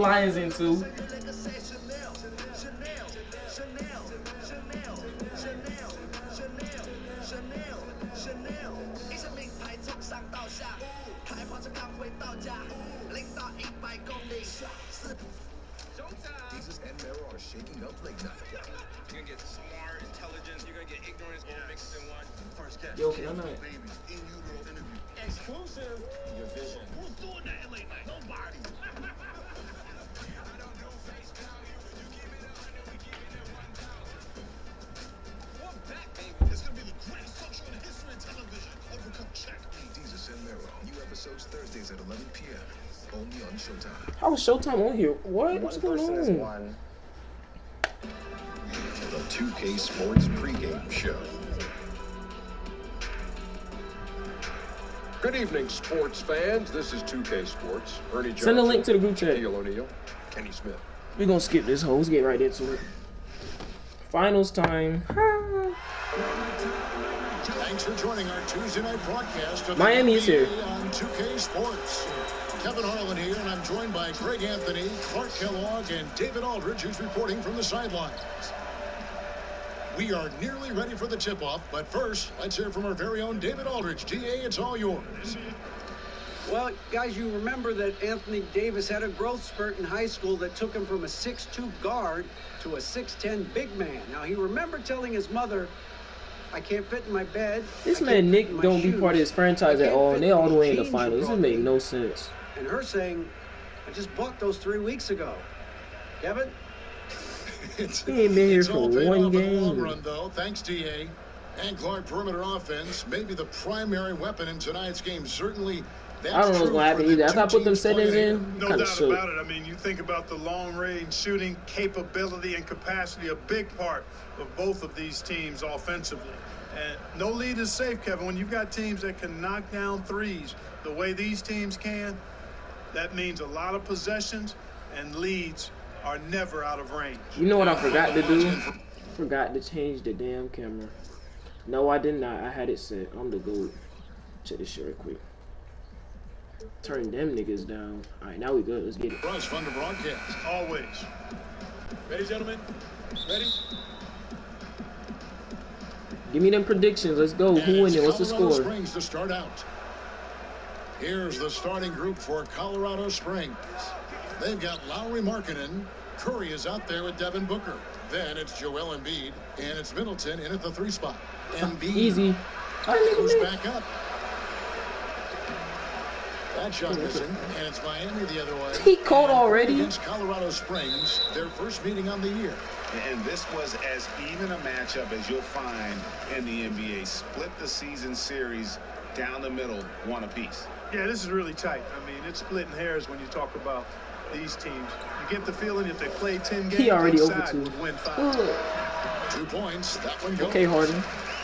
Lions in 2. Jesus and Mero are shaking up late night. You're gonna get smart, intelligence, you're gonna get ignorance all mixed in one. First catch. Yo, can I not? Baby, in utero interview. Exclusive. Your vision. Who's doing that late night? Nobody. I don't do face value. You keep it 100, we keep it at 1,000. We're back, baby. It's gonna be the greatest talk show in the history of television. Overcome check. Jesus and Mero. New episodes Thursdays at 11 p.m. Only on Showtime. How is Showtime on here? What? What's going on? The 2K Sports pregame show. Good evening, sports fans. This is 2K Sports. Ernie Johnson. Send a link to the group chat. Shaquille O'Neal, Kenny Smith. We're going to skip this whole. Let's get right into it. Finals time. Thanks for joining our Tuesday night broadcast of Miami is here on 2K Sports. Kevin Harlan here, and I'm joined by Greg Anthony, Clark Kellogg, and David Aldridge, who's reporting from the sidelines. We are nearly ready for the tip-off, but first, let's hear from our very own David Aldridge. DA, it's all yours. Well, guys, you remember that Anthony Davis had a growth spurt in high school that took him from a 6'2 guard to a 6'10 big man. Now, he remembered telling his mother, I can't fit in my bed. This man Nick don't be part of his franchise at all, and they all the way in the finals. This made no sense. And her saying, I just bought those 3 weeks ago. Kevin? He ain't been here for one game. In the long run, though, thanks, DA. And Clark, perimeter offense, maybe the primary weapon in tonight's game. Certainly, that's I don't know what's going to happen either. After I put them settings in, no doubt about it. I mean, you think about the long-range shooting capability and capacity, a big part of both of these teams offensively. And no lead is safe, Kevin. When you've got teams that can knock down threes the way these teams can, that means a lot of possessions and leads are never out of range. You know what I forgot to do? Forgot to change the damn camera. No, I did not. I had it set. I'm the GOAT. Check this shit real quick. Turn them niggas down. All right, now we good. Let's get it. Rush, fun to broadcast. Always. Ready, gentlemen? Ready? Give me them predictions. Let's go. Who in it? What's the score? Springs to start out. Here's the starting group for Colorado Springs. They've got Lowry Markkanen. Curry is out there with Devin Booker. Then it's Joel Embiid, and it's Middleton in at the 3 spot. Embiid Easy. goes back up. That shot missing, and it's Miami the other way. He cold already. Against Colorado Springs, their first meeting on the year. And this was as even a matchup as you'll find in the NBA. Split the season series down the middle, one apiece. Yeah, this is really tight. I mean, it's splitting hairs when you talk about these teams. You get the feeling if they play 10 games, he already over inside 2. would win 5. 2 points. That one goes. Okay, Harden.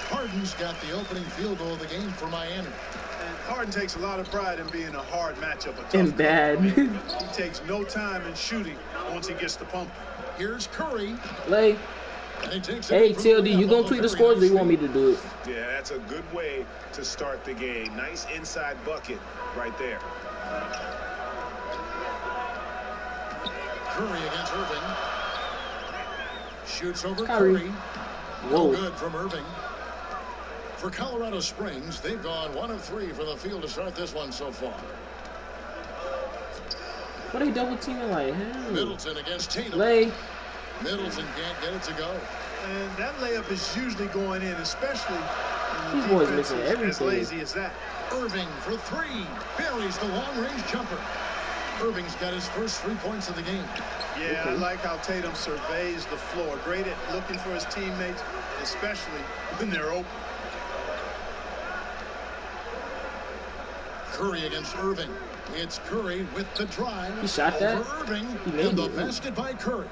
Harden's got the opening field goal of the game for Miami. And Harden takes a lot of pride in being a hard matchup. And bad. He takes no time in shooting once he gets the pump. Here's Curry. Lay. Hey, TLD, you gonna tweet the scores or you want me to do it? Yeah, that's a good way to start the game. Nice inside bucket right there. Curry against Irving. Shoots over Curry. No good from Irving. For Colorado Springs, they've gone 1 of 3 from the field to start this one so far. What are they double teaming like? Hell. Middleton against Tatum. Lay. Middleton can't get it to go. And that layup is usually going in, especially These boys missing everything. as lazy as that. Irving for 3. Buries the long-range jumper. Irving's got his first 3 points of the game. Yeah, I like how Tatum surveys the floor. Great at looking for his teammates, especially when they're open. Curry against Irving. It's Curry with the drive. He shot that. Over Irving. He made and the it. basket by Curry.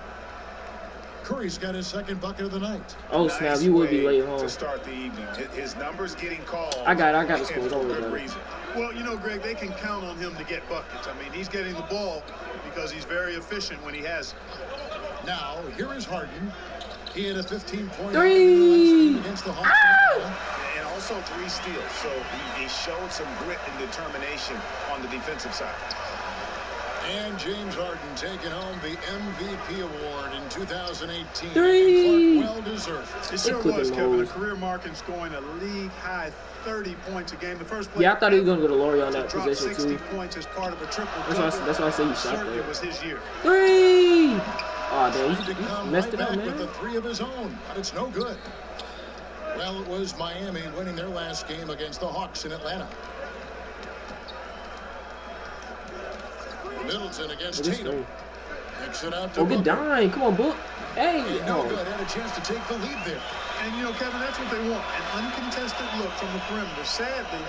Curry's got his second bucket of the night. Oh snap! You would be late home. To start the evening. His numbers getting called. I got the score. For Don't worry good about it. reason. Well, you know, Greg, they can count on him to get buckets. I mean, he's getting the ball because he's very efficient when he has it. Now, here is Harden. He had a 15-point Three. against the Hawks. And also 3 steals. So he showed some grit and determination on the defensive side. And James Harden taking home the MVP award in 2018. Three. Well deserved. It sure couldn't was, Kevin. A hold. career mark in scoring a league-high 30 points a game. The first player Yeah, I thought he was gonna go to Laurie on to that drop position 60 too. points as part of a triple That's why I say he shot certainly that. was his year. 3. Oh damn, To you come messed right it up, back with man. a 3 of his own, but it's no good. Well, it was Miami winning their last game against the Hawks in Atlanta. Middleton against Tatum. Kicks it out to Oh, good Booker. dime. Come on, Book. Hey. And no Oh. good. Had a chance to take the lead there. And, you know, Kevin, that's what they want. An uncontested look from the perimeter. Sadly,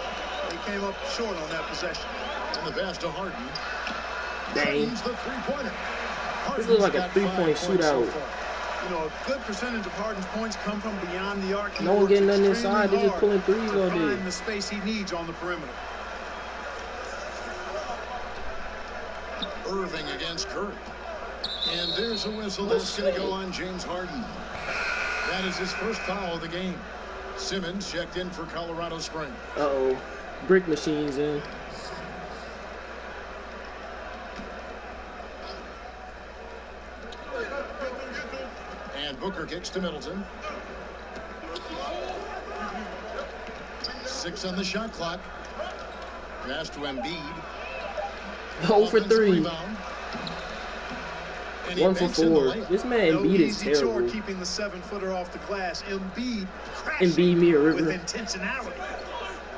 they came up short on that possession. And the pass to Harden. Dang. Drains the three-pointer. This looks like a Harden's got 3-point 5 points so shootout. far. You know, a good percentage of Harden's points come from beyond the arc. He No one works getting nothing extremely inside. They're just hard pulling threes to all day. find the space he needs on the perimeter. Irving against Curry. And there's a whistle that's going to go on James Harden. That is his first foul of the game. Simmons checked in for Colorado Springs. Uh-oh. Brick machines in. And Booker kicks to Middleton. 6 on the shot clock. Pass to Embiid. 0 for Offensive 3. rebound. And he 1 for banks in the 4. lane. This man No Embiid is easy chore terrible. keeping the 7-footer off the glass. Embiid crashing Embiid mirror with river. intentionality.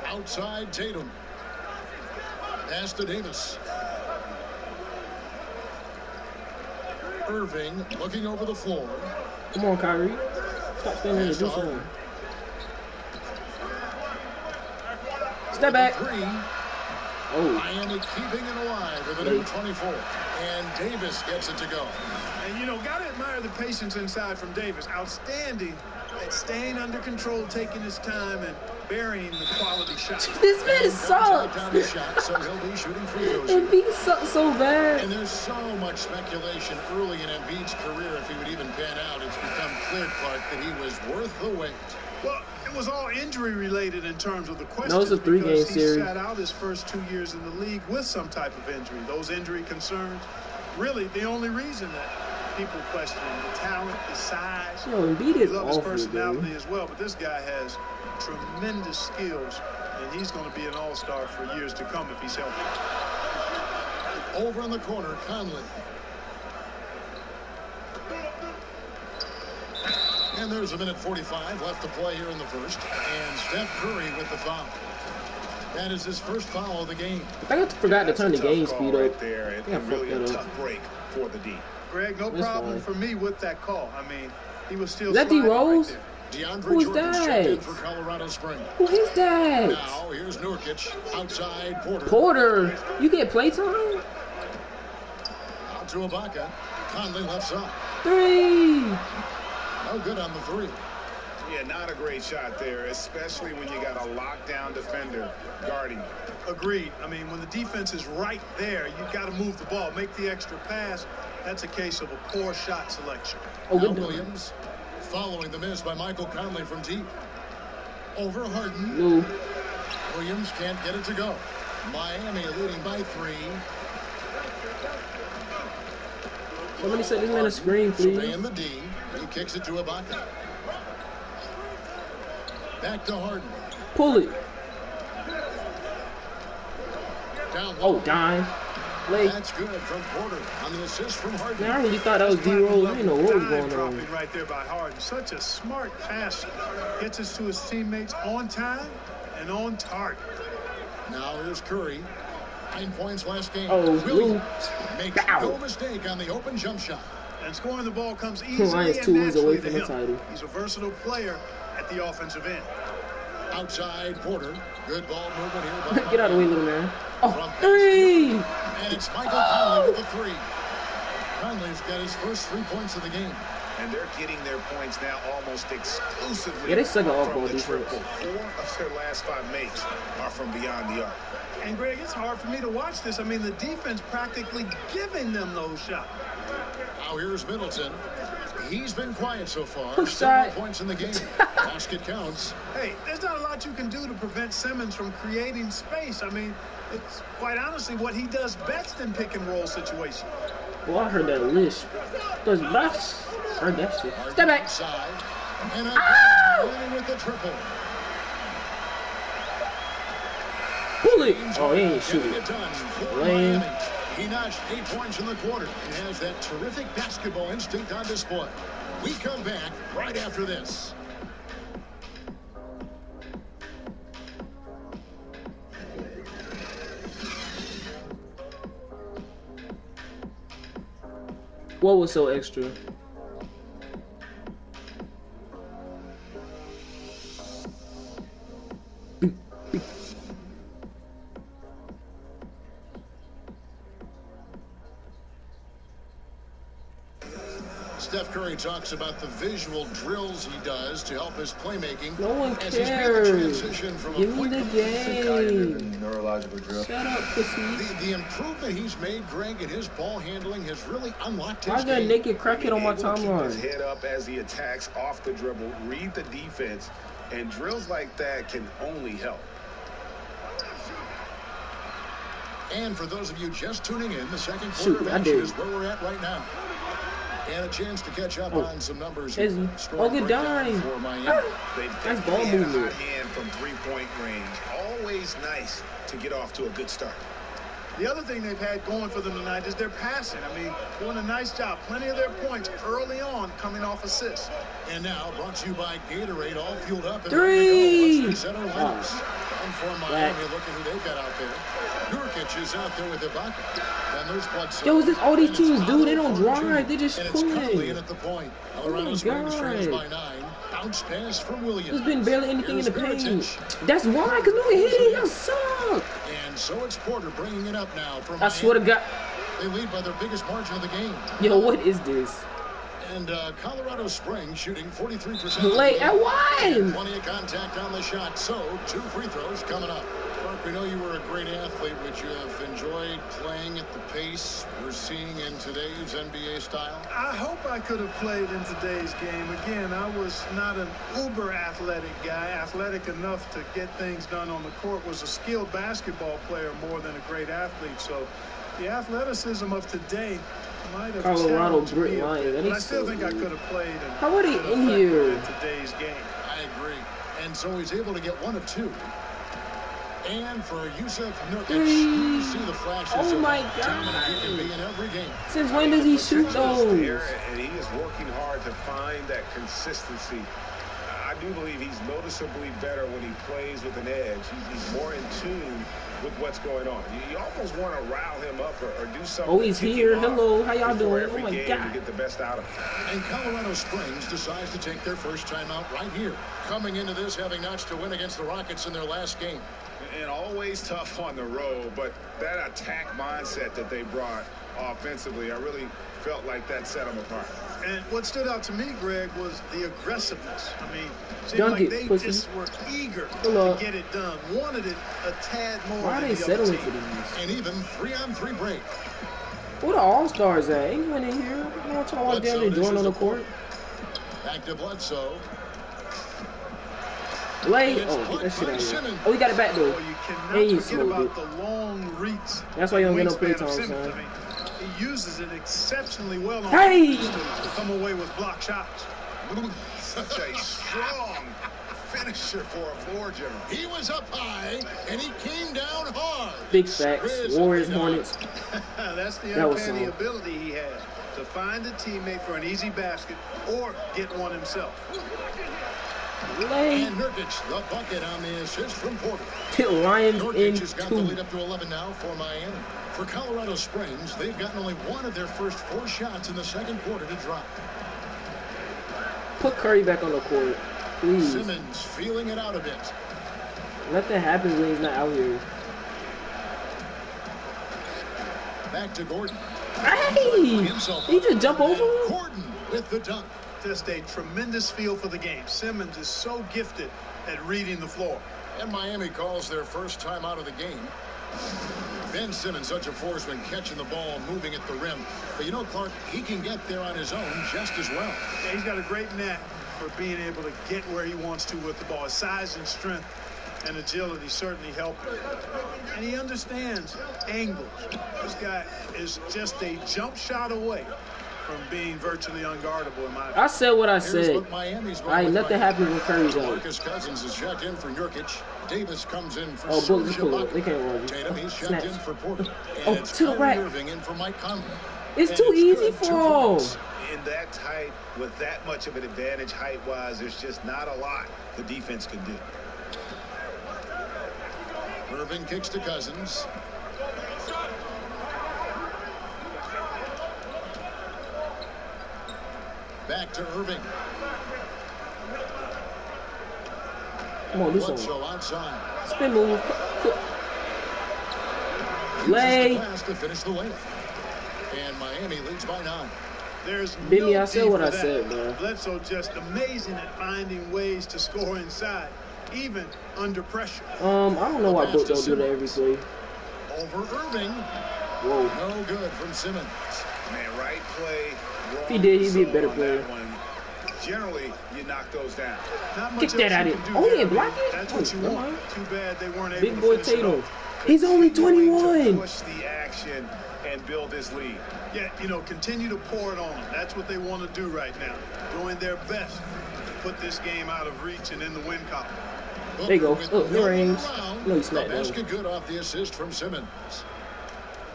Outside Tatum. Pass to Davis. Irving looking over the floor. Come on, Kyrie. Stop standing there. Pass Do to something. Harden. Step back. 3. Oh. Miami keeping it alive with a number 24. And Davis gets it to go. And, you know, got to admire the patience inside from Davis. Outstanding at staying under control, taking his time, and burying the quality shot. This man And sucks. down the shot, so he'll be shooting free throws. Embiid sucks so bad. And there's so much speculation early in Embiid's career if he would even pan out. It's become clear, Clark, that he was worth the wait. Well, it was all injury related in terms of the question. No, it's a 3-game because series. He sat out his first 2 years in the league with some type of injury. Those injury concerns, really the only reason that people question him. The talent, the size. Yo, Embiid He is loves his awful, personality dude. as well, but this guy has tremendous skills, and he's going to be an all-star for years to come if he's healthy. Over in the corner, Conley. And there's a minute 45 left to play here in the first. And Steph Curry with the foul. That is his first foul of the game. I forgot to turn the That's a game tough speed call up. right there, I think I and really fucked a that up. tough break for the D. Greg, no That's problem fine. for me with that call. I mean, he was still Is that D. sliding right Rose? there. DeAndre Who's Jordan's checked in that? for Colorado Springs. Who is that? Now, here's Nurkic outside Porter. Porter. You get playtime? Out to Ibaka. Conley left side. 3. No good on the 3. Yeah, not a great shot there, especially when you got a lockdown defender guarding you. Agreed. I mean, when the defense is right there, you've got to move the ball, make the extra pass. That's a case of a poor shot selection. Oh, Now good done. Williams following the miss by Michael Conley from deep. Over Harden. Lou. Williams can't get it to go. Miami leading by 3. Somebody set this man a screen, please. Surveying the D. He kicks it to Ibaka. Back to Harden. Pull it. Down low. Oh, dime. Late. That's good from Porter on the assist from Harden. Man, I really thought that was D Rose. I didn't know what was going on. Dropping right there by Harden. Such a smart passer. Gets us to his teammates on time and on target. Now here's Curry. 9 points last game. Oh, Williams makes Ow. no mistake on the open jump shot. And scoring the ball comes easily Lions and 2 wins away naturally to from the him. title. He's a versatile player at the offensive end. Outside Porter. Good ball movement here. By Get out of the way, little man. Oh, From 3. And it's Michael Conley with the 3. Conley's got his first 3 points of the game. And they're getting their points now almost exclusively Yeah, they suck at off from ball the defense. triple. 4 of their last 5 makes are from beyond the arc. And Greg, it's hard for me to watch this. I mean, the defense practically giving them those shots. Now here's Middleton. He's been quiet so far. Push 7 shot. points in the game. Basket counts. Hey, there's not a lot you can do to prevent Simmons from creating space. I mean, it's quite honestly what he does best in pick and roll situations. Well, I heard that lisp. Does best. Heard that shit. Step back. Inside. And a winning with the triple. Pull it. Oh, he ain't Getting shooting. it done for Lane. Miami. He notched 8 points in the quarter and has that terrific basketball instinct on display. We come back right after this. What was so extra? Steph Curry talks about the visual drills he does to help his playmaking. No one as he's made the cares. transition from Give a me the point game. Neurological drill. Shut up, pussy. The improvement he's made, Greg, in his ball handling has really unlocked his Why's that game. naked crackhead on my Able to keep his timeline? head up as he attacks off the dribble, read the defense, and drills like that can only help. And for those of you just tuning in, the second Shoot, quarter of I action did. is where we're at right now. And a chance to catch up Oh. on some numbers. Izzy. Scoring Oh, good breakdown dime. for Miami. They've Nice definitely ball had a movement. hot hand from three-point range. Always nice to get off to a good start. The other thing they've had going for them tonight is their passing. I mean, doing a nice job. Plenty of their points early on coming off assists. And now brought to you by Gatorade, all fueled up and Three. ready to go. Let's reset our lineups. And for Miami, look at who they've got out there. Nurkic is out there with Ibaka. Then there's Bledsoe. Yo, this all these And it's teams do? They Otto don't Porter drive. Jr. They just And it's pull Conley it. in at the point. Oh Colorado my Springs trails God. by 9. Bounce pass from Williams. There's been barely anything in the Here's paint. Mirotic. That's why, because nobody hit it. Y'all suck. And so it's Porter bringing it up now from I swear to God. They lead by their biggest margin of the game. Yo, what is this? And Colorado Springs shooting 43%. Late at one. Plenty of contact on the shot. So 2 free throws coming up. Mark, we know you were a great athlete. Would you have enjoyed playing at the pace we're seeing in today's NBA style? I hope I could have played in today's game. Again, I was not an uber athletic guy. Athletic enough to get things done on the court. Was a skilled basketball player more than a great athlete. So the athleticism of today might have Colorado challenged Brick me a Lions, bit, that but I is still so think I good. could have played and How are they been in effective here? in today's game. I agree. And so he's able to get 1 of 2. And for Yusuf Nurkic, you see the flashes Oh of my how dominant he can God. be in every game. Since when does he shoot Potential is there, those? and he is working hard to find that consistency. I do believe he's noticeably better when he plays with an edge. He's more in tune with what's going on. You almost want to rile him up or do something. Oh, he's to kick here. him off Hello. How y'all before doing? Oh every my game God. to get the best out of him. And Colorado Springs decides to take their first timeout right here. Coming into this having notched a win against the Rockets in their last game. And always tough on the road, but that attack mindset that they brought offensively, I really felt like that set them apart. And what stood out to me, Greg, was the aggressiveness. I mean, it seemed Dunk like it, they pussy. just were eager Hello. to get it done. Wanted it a tad more Why are than they the other settling team. for these? And even 3-on-3 break. Where the All-Stars at? Ain't one in here. I want y'all out there enjoying on the court. Back to Bledsoe. Late. Oh, get that shit out of here. Oh, we got it back though. Well, you cannot Hey, forget smoked about it. the long reach. That's why you don't get no wingspan of playtime, Simmons. son. I mean, he uses it exceptionally well on Hey! offense to come away with block shots. Such a strong finisher for a floor general. He was up high, and he came down hard. Big facts. Warriors, Hornets. That's the That was uncanny some. ability he has to find a teammate for an easy basket or get one himself. Late. And Nurkic, the bucket on the assist from Porter. Lions in Nurkic has got the 2. lead up to 11 now for Miami. For Colorado Springs, they've gotten only 1 of their first 4 shots in the second quarter to drop. Put Curry back on the court, please. Simmons feeling it out a bit. Let that happen when he's not out here. Back to Gordon. Hey! He just jump over him? Gordon with the dunk. Just a tremendous feel for the game. Simmons is so gifted at reading the floor. And Miami calls their first time out of the game. Ben Simmons, such a force when catching the ball and moving at the rim. But you know, Clark, he can get there on his own just as well. Yeah, he's got a great knack for being able to get where he wants to with the ball. His size and strength and agility certainly help him. And he understands angles. This guy is just a jump shot away from being virtually unguardable in my opinion. I said what I Here's said. what Miami's going I ain't with nothing right happened with Curry's out. Marcus Cousins is checked in for Nurkic. Davis comes in for Oh, Bullock, pull up. Shabbat. They can't run you. Tatum, he's checked Snatch. in for Porter. And Oh, it's to the Kyrie rack. Irving in for Mike Conley. It's And too easy good, 2 for him. points. In that tight, with that much of an advantage height-wise, there's just not a lot the defense can do. Irving kicks to Cousins. Back to Irving. Come on, do something. Bledsoe outside. Spin move. Uses Lay. the pass to finish the layup. And Miami leads by 9. There's Bimmy, no I said need what for I that. said, bro. Bledsoe just amazing at finding ways to score inside, even under pressure. I don't know why Book don't do that every play. Over Irving. Whoa. No good from Simmons. Man, right play, wrong If he did, he'd be a result better on player. that one. Generally, you knock those down. Not much Get that else out you of can here. do Oh, there. he ain't blocking? That's what you Oh, want. never mind. Too bad they weren't able Big to boy finish it Tatum. off. He's only Continuing to 21. push the action and build this lead. Yeah, you know, continue to pour it on them. That's what they want to do right now. Doing their best to put this game out of reach and in the win column. There you go. With Look, no there rings. around, No, he the smacked that basket one. good off the assist from Simmons.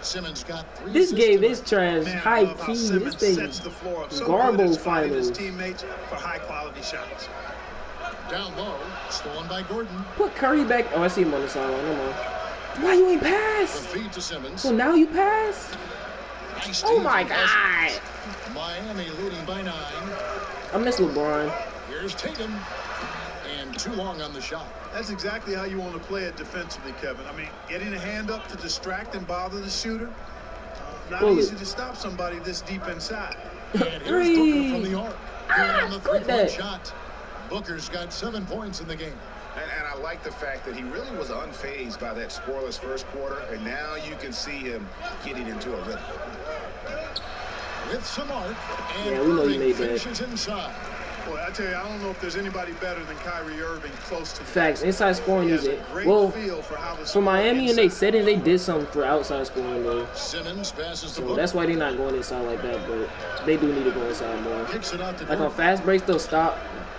Simmons got 3 This assists game tonight. is trash. Man, I High love how key. This Simmons thing sets the floor up so Garbo good at spotting his finals. teammates for high-quality shots. Down low, stolen by Gordon. Put Curry back. Oh, I see him on the sideline. No more. Why you ain't The pass? feed to Simmons. So now you pass? Nice Oh team my from Cousins. God. Miami leading by 9. I miss LeBron. Here's Tatum. And too long on the shot. That's exactly how you want to play it defensively, Kevin. I mean, getting a hand up to distract and bother the shooter, not Pull easy it. to stop somebody this deep inside. And here's Booker Three. from the arc. Good on the quit 3-point that. shot. Booker's got 7 points in the game. And I like the fact that he really was unfazed by that scoreless first quarter, and now you can see him getting into a rhythm. With some arc. And Yeah, we know he Irving made that. finishes inside. Boy, I tell you, I don't know if there's anybody better than Kyrie Irving close to the Facts. Inside scoring He is has a it. great Well, feel for how to for score Miami and they inside. said it, they did something for outside scoring though. Simmons passes to So Booker. that's why they're not going inside like that, but they do need to go inside more. Kicks it out to Like on Gordon. fast breaks, they'll stop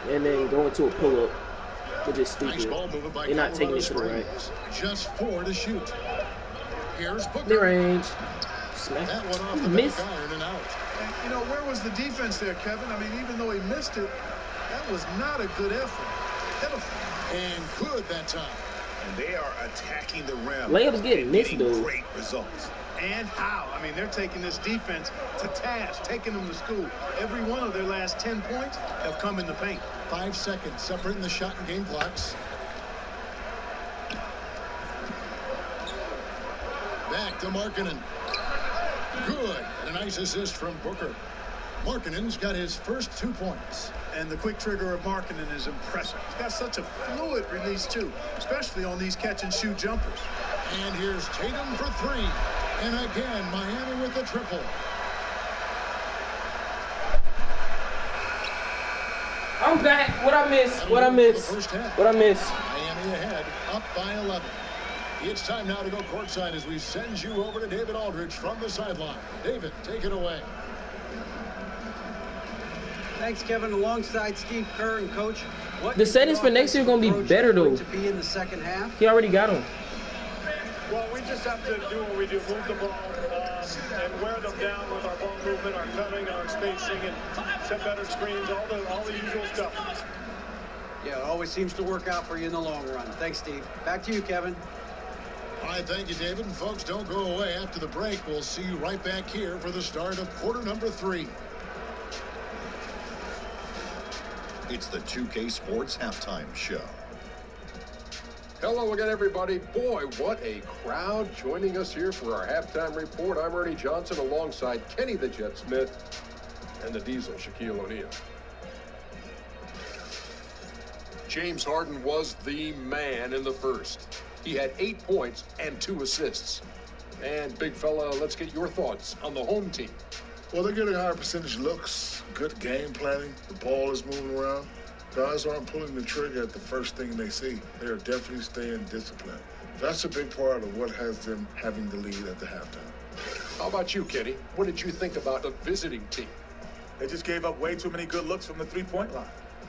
and then go into a pull up, which is Nice stupid. ball movement by They're not taking Colorado it to the right. Springs. Just 4 to shoot. Here's Booker. Mid range. Smack. That one off the Miss. back iron and out. And, you know, where was the defense there, Kevin? I mean, even though he missed it, that was not a good effort. Pitiful. And good that time. And they are attacking the rim. Layups getting and missed, getting though. great results. And how? I mean, they're taking this defense to task, taking them to school. Every one of their last 10 points have come in the paint. 5 seconds separating the shot and game clocks. Back to Markkanen. Good. And a nice assist from Booker. Markkanen's got his first 2 points. And the quick trigger of Markkanen is impressive. He's got such a fluid release, too, especially on these catch-and-shoot jumpers. And here's Tatum for 3. And again, Miami with the triple. I'm back. What I miss? What I That'll do it for miss? the first half. What I miss? Miami ahead, up by 11. It's time now to go courtside as we send you over to David Aldridge from the sideline. David, take it away. Thanks, Kevin. Alongside Steve Kerr and Coach, what The is settings for next year gonna be approach better, going though. to be in the second half? He already got him. Well, we just have to do what we do, move the ball and wear them down with our ball movement, our cutting, our spacing, and set better screens, all the usual stuff. Yeah, it always seems to work out for you in the long run. Thanks, Steve. Back to you, Kevin. All right, thank you, David. And folks, don't go away. After the break, we'll see you right back here for the start of quarter number 3. It's the 2K Sports Halftime Show. Hello again, everybody. Boy, what a crowd joining us here for our halftime report. I'm Ernie Johnson alongside Kenny the Jet Smith and the Diesel, Shaquille O'Neal. James Harden was the man in the first. He had 8 points and 2 assists. And big fella, let's get your thoughts on the home team. Well, they're getting higher percentage looks, good game planning. The ball is moving around. Guys aren't pulling the trigger at the first thing they see. They are definitely staying disciplined. That's a big part of what has them having the lead at the halftime. How about you, Kenny? What did you think about the visiting team? They just gave up way too many good looks from the three-point line.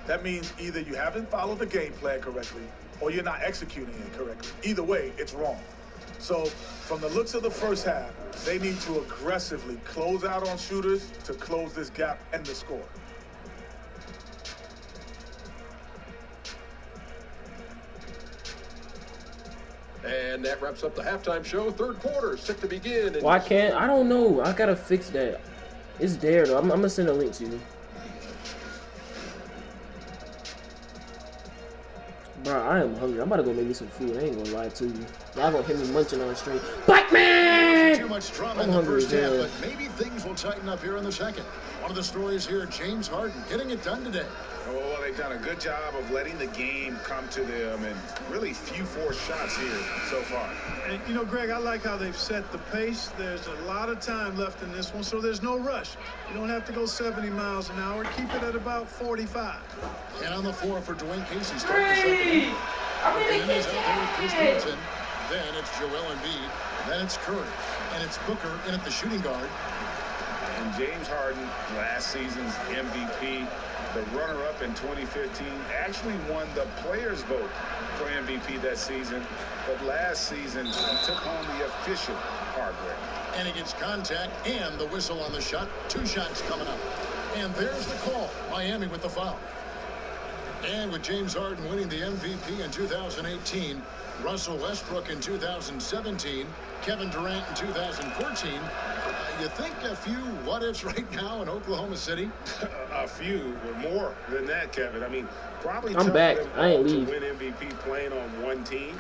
That means either you haven't followed the game plan correctly or you're not executing it correctly. Either way, it's wrong. So from the looks of the first half, they need to aggressively close out on shooters to close this gap and the score. And that wraps up the halftime show. Third quarter set to begin. Why can't? I don't know. I gotta fix that. It's there though. I'm gonna send a link to you. Bro, I am hungry. I'm about to go make me some food. I ain't gonna lie to you. Y'all gonna hear me munching on the street. Black man! Too much drama I'm in the hungry first as half, hell. but maybe things will tighten up here in the second. One of the stories here, James Harden getting it done today. Well, they've done a good job of letting the game come to them, and really few forced shots here so far. And, you know, Greg, I like how they've set the pace. There's a lot of time left in this one, so there's no rush. You don't have to go 70 miles an hour. Keep it at about 45. And on the floor for Dwayne Casey starting the second. And is out there with Chris Middleton. Then it's Joel Embiid. Then it's Curry. And it's Booker in at the shooting guard. And James Harden, last season's MVP, the runner-up in 2015, actually won the players' vote for MVP that season. But last season, he took home the official hardware. And he gets contact and the whistle on the shot. 2 shots coming up. And there's the call. Miami with the foul. And with James Harden winning the MVP in 2018, Russell Westbrook in 2017, Kevin Durant in 2014, you think a few what-ifs right now in Oklahoma City? A few, or more than that, Kevin. I mean, probably I'm back. them I ain't all to leave. win MVP playing on one team.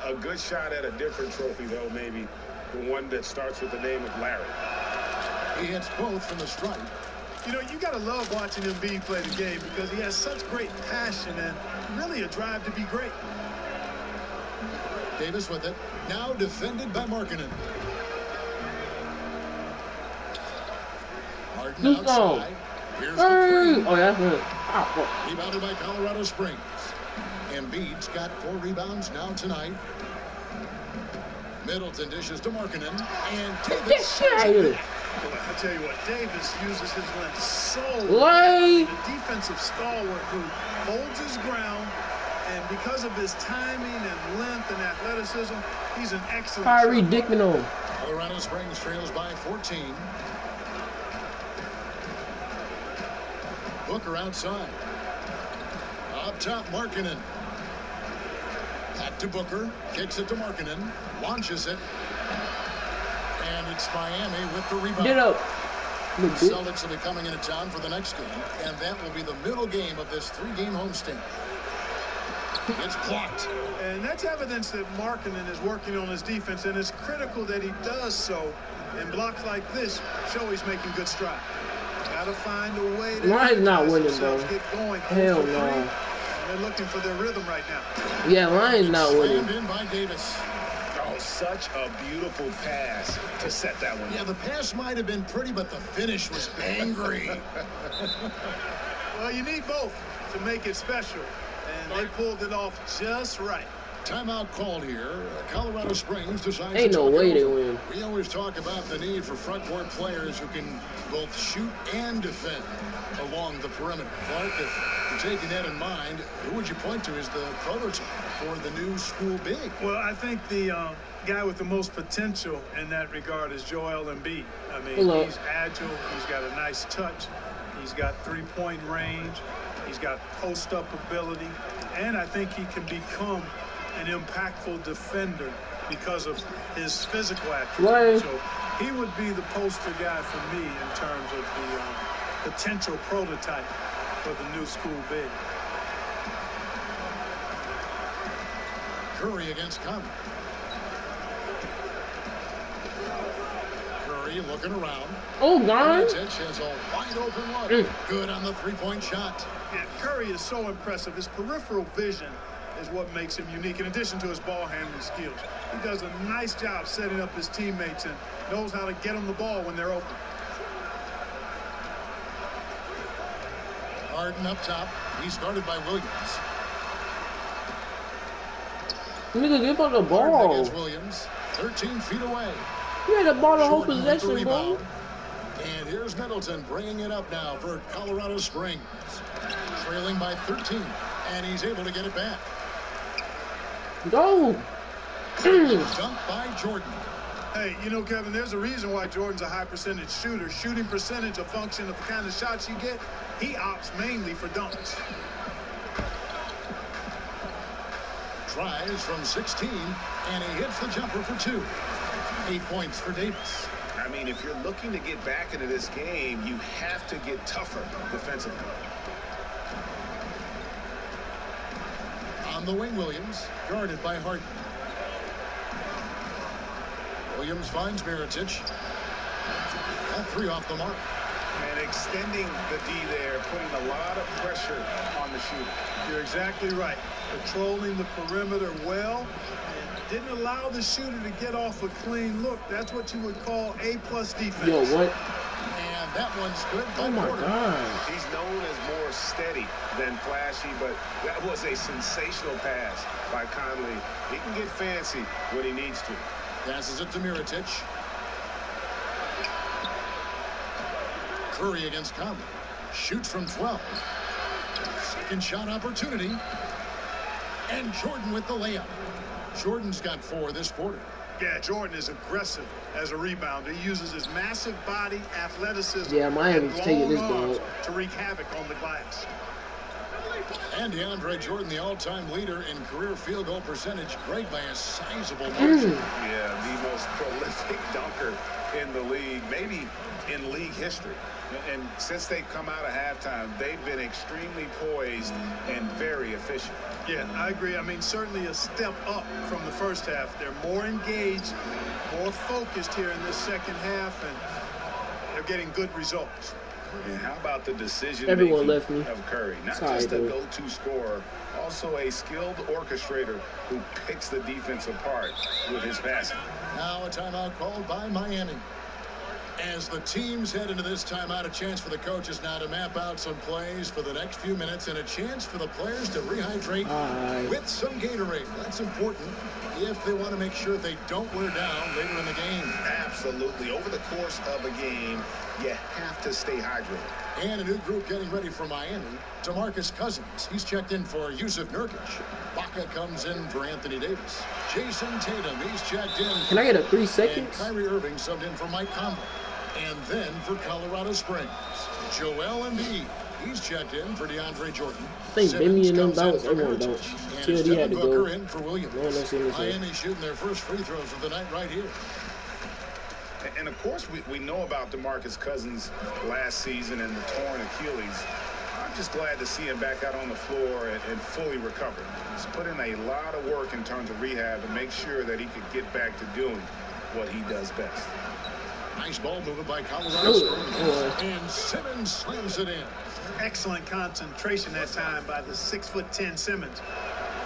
A good shot at a different trophy, though, maybe the one that starts with the name of Larry. He hits both from the stripe. You know, you got to love watching Embiid play the game because he has such great passion and really a drive to be great. Davis with it. Now defended by Markkanen. Harden Who's wrong? outside. Here's the three. Oh, yeah, that's good. Ah, fuck. Rebounded by Colorado Springs. Embiid's got 4 rebounds now tonight. Middleton dishes to Markkanen. And Davis. Get shit out of here. I tell you what, Davis uses his length so Lay. The defensive stalwart who holds his ground, and because of his timing and length and athleticism, he's an excellent Kyrie shot Dickman on. Colorado Springs trails by 14. Booker outside. Up top, Markkanen. Back to Booker. Kicks it to Markkanen. Launches it. And it's Miami with the rebound. Get up. The Celtics will be coming into town for the next game, and that will be the middle game of this 3-game homestand. It's blocked. And that's evidence that Markkanen is working on his defense, and it's critical that he does so. And blocks like this show he's making good strides. Gotta find a way to Lions not winning, themselves bro. get going. Hell no. They're looking for their rhythm right now. Yeah, Lions not winning. Slammed in by Davis. Oh, such a beautiful pass to set that one. Yeah, the pass might have been pretty, but the finish was angry. Well, you need both to make it special, and they pulled it off just right. Timeout called here. Colorado Springs decides Ain't to no talk way it they over. win. We always talk about the need for front court players who can both shoot and defend along the perimeter. Clark, if you're taking that in mind, who would you point to as the prototype for the new school big? Well, I think the guy with the most potential in that regard is Joel Embiid. I mean, Hello. he's agile. He's got a nice touch. He's got three-point range. He's got post-up ability. And I think he can become an impactful defender because of his physical attributes. Right. So he would be the poster guy for me in terms of the potential prototype for the new school big. Curry against Conley. Curry looking around. Oh, God. Mirotic has a wide open look. Good on the three-point shot. Yeah, Curry is so impressive. His peripheral vision is what makes him unique, in addition to his ball handling skills. He does a nice job setting up his teammates and knows how to get them the ball when they're open. Harden up top. He's guarded by Williams. Nigga, give up the Harden ball. against Williams. 13 feet away. You had the ball the whole Jordan with the possession, bro. rebound. And here's Middleton bringing it up now for Colorado Springs. Trailing by 13. And he's able to get it back. Go. Dunked by Jordan. Hey, you know, Kevin, there's a reason why Jordan's a high percentage shooter. Shooting percentage, a function of the kind of shots you get. He opts mainly for dunks. Tries from 16, and he hits the jumper for 2. 8 points for Davis. I mean, if you're looking to get back into this game, you have to get tougher defensively. On the wing, Williams, guarded by Harden. Williams finds Mirotic. All 3 off the mark. And extending the D there, putting a lot of pressure on the shooter. You're exactly right. Controlling the perimeter well and didn't allow the shooter to get off a clean look. That's what you would call A+ defense. Yo, what? And that one's good by Oh, my Porter. God. He's known as more steady than flashy, but that was a sensational pass by Conley. He can get fancy when he needs to. Passes it to Mirotic. Curry against Conley. Shoots from 12. Second shot opportunity. And Jordan with the layup. Jordan's got 4 this quarter. Yeah, Jordan is aggressive as a rebounder. He uses his massive body, athleticism, Yeah, Miami's and taking this long arms ball. to wreak havoc on the glass. And DeAndre Jordan, the all-time leader in career field goal percentage, break by a sizable margin. Yeah, the most prolific dunker in the league, maybe in league history. And since they've come out of halftime, they've been extremely poised and very efficient. Yeah, I agree. I mean, certainly a step up from the first half. They're more engaged, more focused here in this second half, and they're getting good results. And how about the decision Everyone making left me. of Curry? Not Sorry, just a dude. go-to scorer, also a skilled orchestrator who picks the defense apart with his passing. Now a timeout called by Miami. As the teams head into this timeout, a chance for the coaches now to map out some plays for the next few minutes and a chance for the players to rehydrate with some Gatorade. That's important if they want to make sure they don't wear down later in the game. Absolutely. Over the course of a game, you have to stay hydrated. And a new group getting ready for Miami. DeMarcus Cousins. He's checked in for Yusuf Nurkic. Baca comes in for Anthony Davis. Jason Tatum. He's checked in. Can I get a 3 And seconds? Kyrie Irving subbed in for Mike Conley. And then for Colorado Springs, Joel Embiid. He's checked in for DeAndre Jordan. I think Benny and them comes in bounce. for Everyone Mirotic. bounce. And TLD Devin had to Booker go. in for Williams. No one else in this one. Miami shooting their first free throws of the night right here. And of course, we know about DeMarcus Cousins last season and the torn Achilles. I'm just glad to see him back out on the floor and fully recovered. He's put in a lot of work in terms of rehab to make sure that he could get back to doing what he does best. Nice ball movement by Colorado Springs. And Simmons slams it in. Excellent concentration that time by the 6'10" Simmons.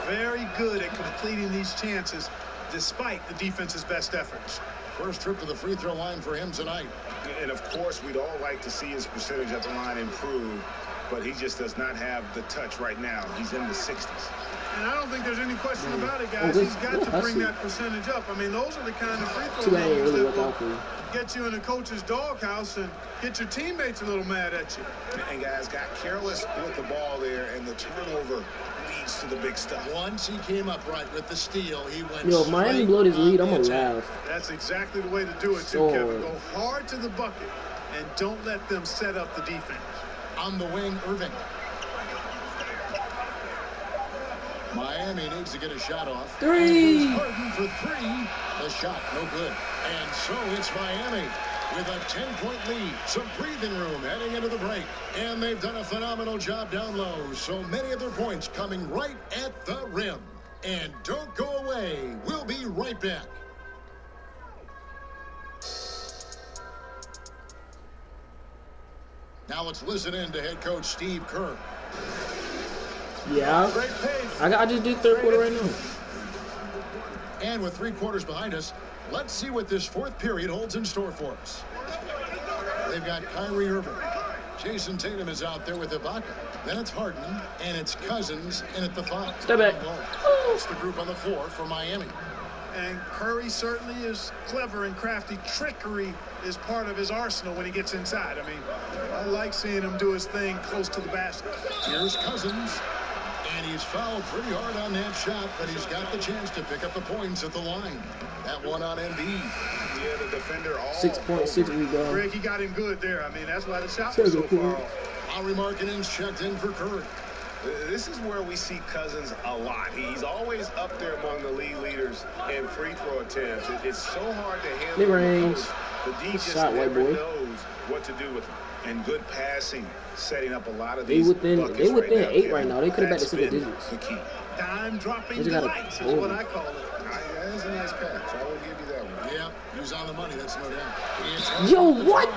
Very good at completing these chances despite the defense's best efforts. First trip to the free throw line for him tonight. And of course, we'd all like to see his percentage at the line improve, but he just does not have the touch right now. He's in the 60s. And I don't think there's any question about it, guys. He's got to bring that percentage up. I mean, those are the kind of free Too throw bad it numbers really that worked out for will you. get you in the coach's doghouse and get your teammates a little mad at you. And guys got careless with the ball there, and the turnover leads to the big stuff. Once he came up right with the steal, he went Yo, if Miami straight blow this on lead, I'm the gonna attack. laugh. That's exactly the way to do it, too, So- Kevin. Go hard to the bucket and don't let them set up the defense. On the wing, Irving. Miami needs to get a shot off. Three. Harden for 3. The shot, no good. And so it's Miami with a 10-point lead. Some breathing room heading into the break. And they've done a phenomenal job down low. So many of their points coming right at the rim. And don't go away. We'll be right back. Now let's listen in to head coach Steve Kerr. Yeah. Great pace. I just did third quarter right now. And with 3 quarters behind us, let's see what this fourth period holds in store for us. They've got Kyrie Irving. Jason Tatum is out there with Ibaka. Then it's Harden, and it's Cousins in at the 5. Step back. It's the group on the floor for Miami. And Curry certainly is clever and crafty. Trickery is part of his arsenal when he gets inside. I mean, I like seeing him do his thing close to the basket. Here's Cousins. And he's fouled pretty hard on that shot, but he's got the chance to pick up the points at the line. That one on NB. Yeah, the defender all 6.6 rebound. Greg, he got him good there. I mean, that's why the shot was so far off. Lauri Markkanen's checked in for Curry. This is where we see Cousins a lot. He's always up there among the league leaders in free throw attempts. It's so hard to handle. Mid-range. The D just Shot, white never boy. knows what to do with him. And good passing, setting up a lot of They these within buckets 8 now. right now. They could have back to That's single been digits. the key. Dime dropping They just gotta delights is hold what him. I call it. That is a nice pass. I will give you that one. Yeah, he was on the money, that's no doubt. Yo, what?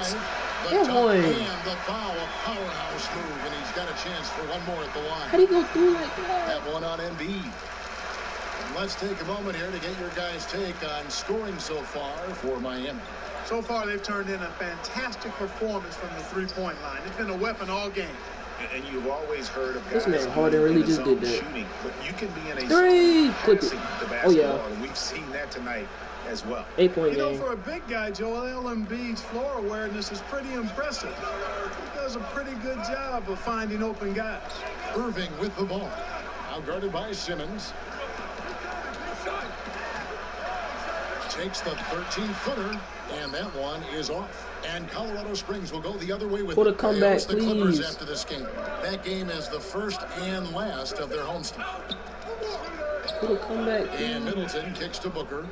That one. And the foul, a powerhouse move, and he's got a chance for one more at the line. How'd he go through like that? That one on NB. And let's take a moment here to get your guys' take on scoring so far for Miami. So far, they've turned in a fantastic performance from the three-point line. It's been a weapon all game. And you've always heard of This guys man Harden really in the just zone did that. shooting, but you can be in a Three! zone Clip it. passing the Oh, basketball, yeah. and we've seen that tonight as well. 8-point You know, game. for a big guy, Joel Embiid's floor awareness is pretty impressive. He does a pretty good job of finding open guys. Irving with the ball. Now guarded by Simmons. Takes the 13-footer, and that one is off. And Colorado Springs will go the other way with Put a it. comeback, They host the Clippers please. after this game. That game is the first and last of their homestand. Put a comeback. And Middleton kicks to Booker.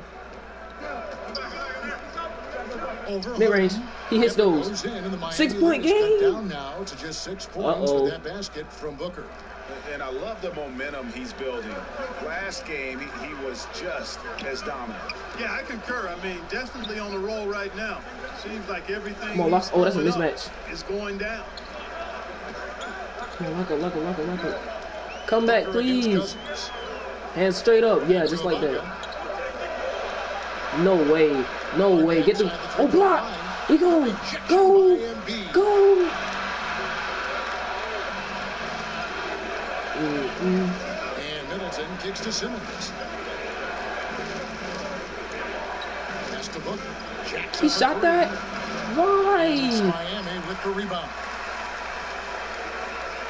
Over Mid-range. Harden. He hits Kemba those. goes in, and the Miami 6-point Heat cut game. down now to just 6 points Uh-oh. with that basket from Booker. And I love the momentum he's building. Last game, he was just as dominant. Yeah, I concur. I mean, definitely on the roll right now. Seems like everything Come on, lock. he's Oh, that's a throwing up mismatch. is going down. Come on, lock it. Come back, Booker against please. Cousins. Hands straight up. Yeah, just like that. No way. No way. Get the. Oh, block. We go. Go. Go. And Middleton kicks to Simmons. Pass to Booker. Jacks He up a shot three. that? It's Why? Miami with the rebound.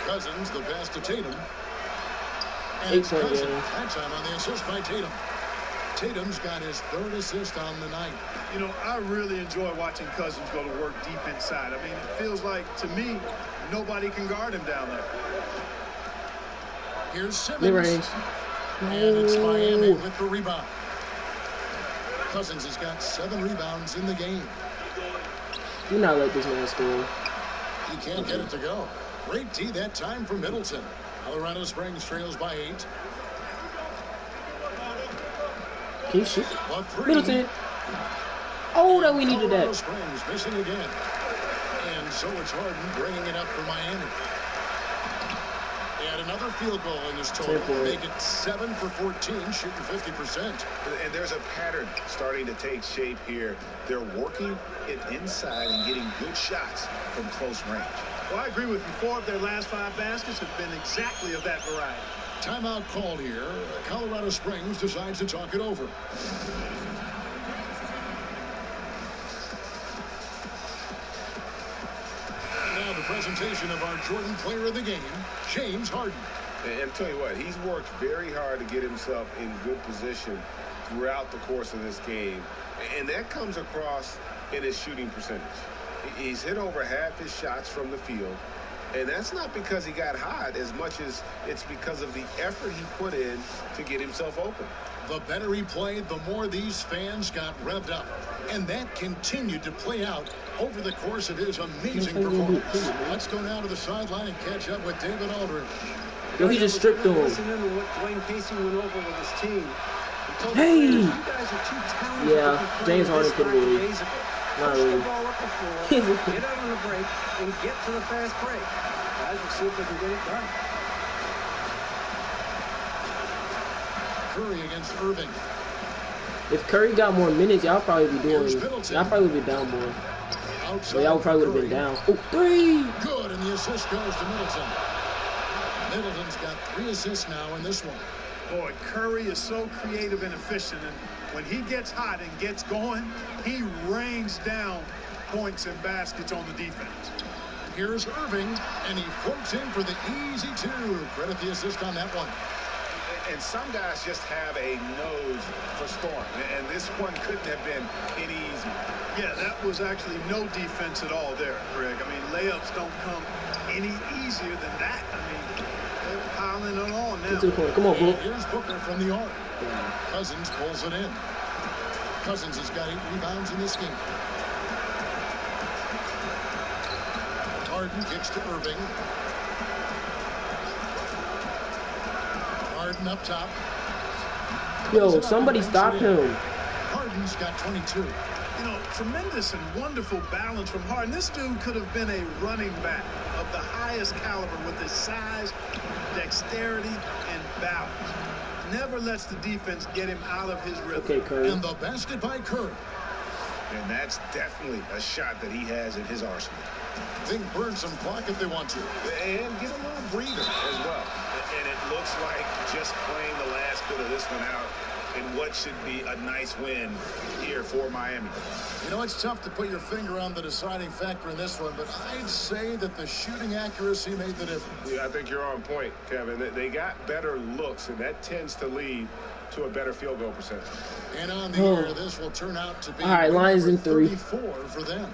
Cousins, the pass to Tatum. And it's 8-point Cousins. game. That time on the assist by Tatum. Tatum's got his 3rd assist on the night. You know, I really enjoy watching Cousins go to work deep inside. I mean, it feels like, to me, nobody can guard him down there. Here's Simmons. Mid-range. And it's Miami No. with the rebound. Cousins has got 7 rebounds in the game. Do not let this man score. He can't get it to go. Great D that time for Middleton. Colorado Springs trails by 8. Can you shoot? But 3. Middleton. Oh, that we needed Colorado that. Springs missing again. And so it's Harden bringing it up for Miami. And another field goal in this total. 10 point. Make it 7 for 14, shooting 50%. And there's a pattern starting to take shape here. They're working it inside and getting good shots from close range. Well, I agree with you. 4 of their last 5 baskets have been exactly of that variety. Timeout called here. Colorado Springs decides to talk it over. Now the presentation of our Jordan Player of the Game, James Harden. And tell you what, he's worked very hard to get himself in good position throughout the course of this game. And that comes across in his shooting percentage. He's hit over half his shots from the field. And that's not because he got hot as much as it's because of the effort he put in to get himself open. The better he played, the more these fans got revved up. And that continued to play out over the course of his amazing performance. Let's go now to the sideline and catch up with David Aldridge. Yo, he just stripped him. Listening to what Dwayne Casey went over with his team. He told the Hey! players, you guys are too talented Yeah, to be playing James Harden this couldn't crappy really. days ago. Not Push really. the ball up the floor, get out on the break, and get to the fast break. Guys will see if they can get it done. Curry against Irving. If Curry got more minutes, y'all probably be doing. Y'all probably would be down more. So y'all probably would have been down. Oh, 3! Good, and the assist goes to Middleton. Middleton's got 3 assists now in this one. Boy, Curry is so creative and efficient, and when he gets hot and gets going, he rains down points and baskets on the defense. Here's Irving, and he floats in for the easy 2. Credit the assist on that one. And some guys just have a nose for scoring, and this one couldn't have been any easier. Yeah, that was actually no defense at all there, Greg. I mean, layups don't come any easier than that. I mean, they're piling it on now. Get to the corner. Come on, bro. Here's Booker from the arc. Cousins pulls it in. Cousins has got 8 rebounds in this game. Harden kicks to Irving. Harden up top. Yo, somebody stop him. Harden's got 22. You know, tremendous and wonderful balance from Harden. This dude could have been a running back of the highest caliber with his size, dexterity, and balance. Never lets the defense get him out of his rhythm. Okay, Curry. And the basket by Curry. And that's definitely a shot that he has in his arsenal. They can burn some clock if they want to. And get a little breather as well. And it looks like just playing the last bit of this one out in what should be a nice win here for Miami. You know, it's tough to put your finger on the deciding factor in this one, but I'd say that the shooting accuracy made the difference. Yeah, I think you're on point, Kevin. They got better looks, and that tends to lead to a better field goal percentage. And on the year, this will turn out to be All right, Lions in 3. 34 for them.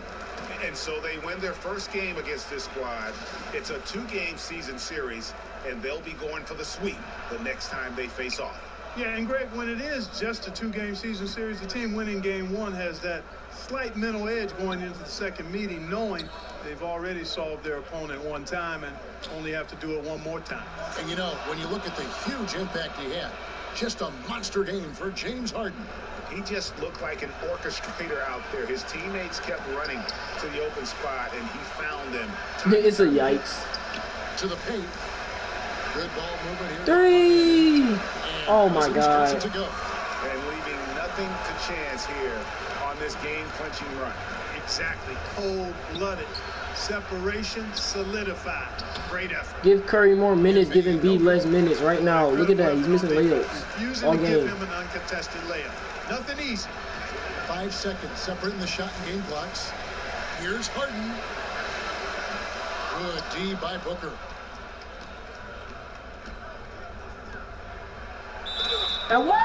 And so they win their first game against this squad. It's a 2-game season series, and they'll be going for the sweep the next time they face off. Yeah, and Greg, when it is just a 2-game season series, the team winning game 1 has that slight mental edge going into the second meeting, knowing they've already solved their opponent one time and only have to do it one more time. And you know, when you look at the huge impact he had, just a monster game for James Harden. He just looked like an orchestrator out there. His teammates kept running to the open spot, and he found them. It's a yikes. To the paint. Good ball movement here. 3! Oh my God. To go. And leaving nothing to chance here on this game-clinching run. Exactly. Cold-blooded. Separation solidified. Great effort. Give Curry more minutes, give Embiid less minutes right now. Look at that. He's missing layups all Refusing to give game. him an uncontested layup. Nothing easy. 5 seconds separating the shot and game clocks. Here's Harden. Good D by Booker. And what?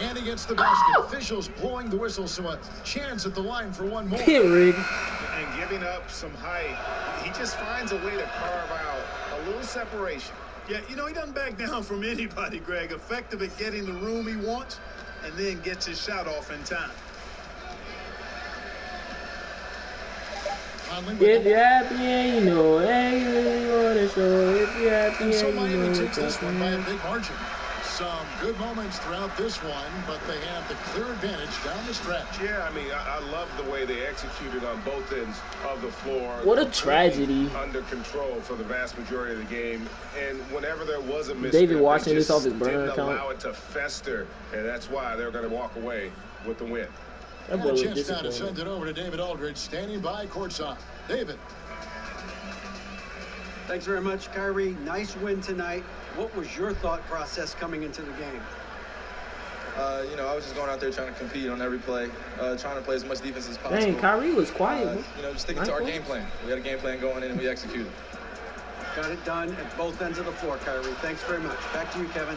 And he gets the basket. Officials blowing the whistle, so a chance at the line for one more. Rig. And giving up some height, he just finds a way to carve out a little separation. Yeah, you know, he doesn't back down from anybody, Greg. Effective at getting the room he wants, and then gets his shot off in time. If you're happy and you know it, ain't really wanna show. If you're happy And so and you Miami know takes this one by a it. big margin. Some good moments throughout this one, but they have the clear advantage down the stretch. Yeah, I mean, I love the way they executed on both ends of the floor. What a tragedy. Under control for the vast majority of the game. And whenever there was a misstep, David watching they this just off his burner didn't account. allow it to fester, and that's why they're going to walk away with the win. That And boy a was chance now to disappointed. send it over to David Aldridge, standing by courtside. David. Thanks very much, Kyrie. Nice win tonight. What was your thought process coming into the game? You know, I was just going out there trying to compete on every play, trying to play as much defense as possible. Dang, Kyrie was quiet. You know, just sticking to our game plan. We had a game plan going in and we executed. Got it done at both ends of the floor, Kyrie. Thanks very much. Back to you, Kevin.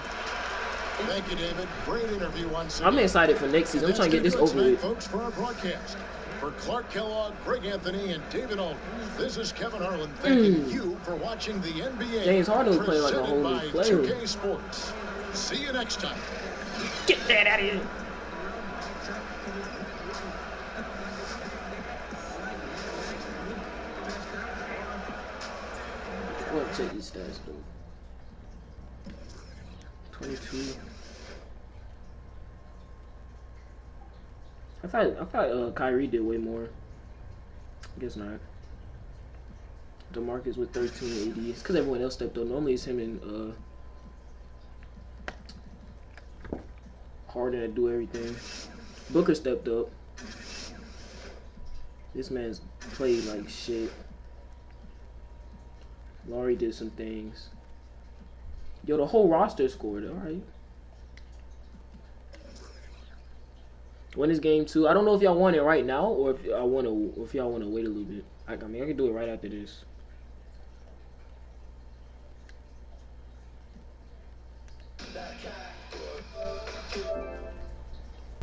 Thank you, David. Great interview once again. I'm excited for next season. I'm trying to get this over with. Folks, for our broadcast. For Clark Kellogg, Greg Anthony, and David Aldridge, this is Kevin Harlan thanking you for watching the NBA. James Harden will play like a presented whole new by player. 2K Sports. See you next time. Get that out of here. What check these stats, dude? 22. I thought Kyrie did way more. I guess not. DeMarcus with 13 AD. It's because everyone else stepped up. Normally it's him and Harden that do everything. Booker stepped up. This man's played like shit. Laurie did some things. Yo, the whole roster scored. All right. When is game 2? I don't know if y'all want it right now or if y'all want to wait a little bit. I mean, I can do it right after this.